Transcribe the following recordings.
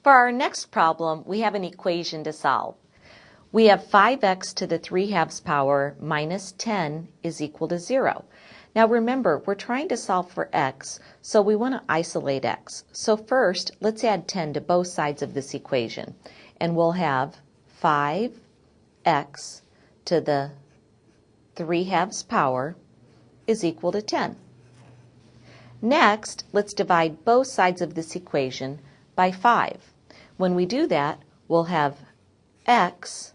For our next problem, we have an equation to solve. We have 5x to the 3/2 power minus 10 is equal to 0. Now remember, we're trying to solve for x, so we want to isolate x. So first, let's add 10 to both sides of this equation, and we'll have 5x to the 3/2 power is equal to 10. Next, let's divide both sides of this equation by 5. When we do that, we'll have x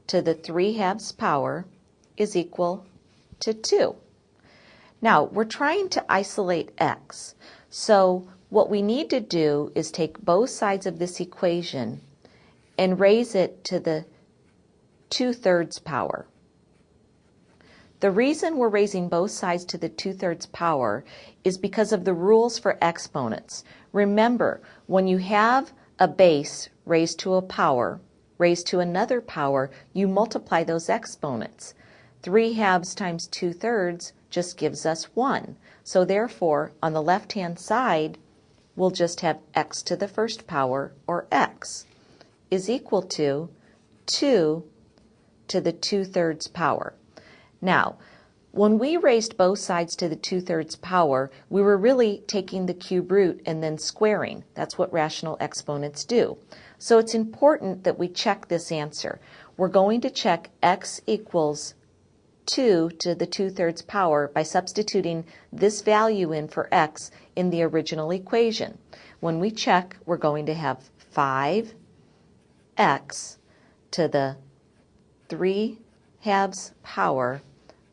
to the 3/2 power is equal to 2. Now, we're trying to isolate x, so what we need to do is take both sides of this equation and raise it to the 2/3 power. The reason we're raising both sides to the 2/3 power is because of the rules for exponents. Remember, when you have a base raised to a power, raised to another power, you multiply those exponents. 3/2 times 2/3 just gives us 1. So therefore, on the left-hand side, we'll just have x to the first power, or x, is equal to 2 to the 2/3 power. Now, when we raised both sides to the 2/3 power, we were really taking the cube root and then squaring. That's what rational exponents do. So it's important that we check this answer. We're going to check x equals 2 to the 2/3 power by substituting this value in for x in the original equation. When we check, we're going to have 5x to the 3/2 power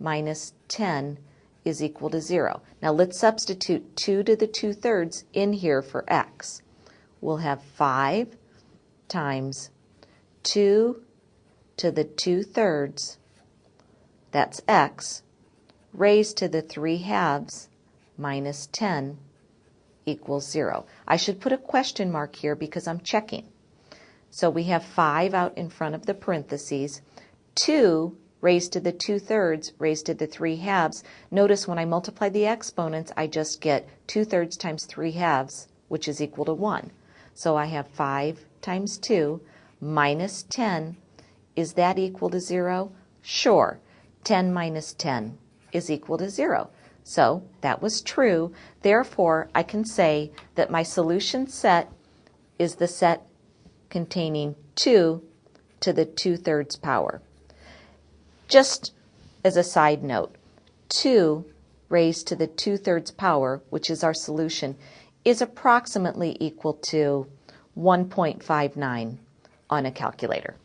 minus 10 is equal to 0. Now let's substitute 2 to the 2/3 in here for x. We'll have 5 times 2 to the 2/3, that's x, raised to the 3/2 minus 10 equals 0. I should put a question mark here because I'm checking. So we have 5 out in front of the parentheses, 2 raised to the 2/3 raised to the 3/2. Notice when I multiply the exponents, I just get 2/3 times 3/2, which is equal to 1. So I have 5 times 2 minus 10. Is that equal to 0? Sure. 10 minus 10 is equal to 0. So that was true. Therefore, I can say that my solution set is the set containing 2 to the 2/3 power. Just as a side note, 2 raised to the 2/3 power, which is our solution, is approximately equal to 1.59 on a calculator.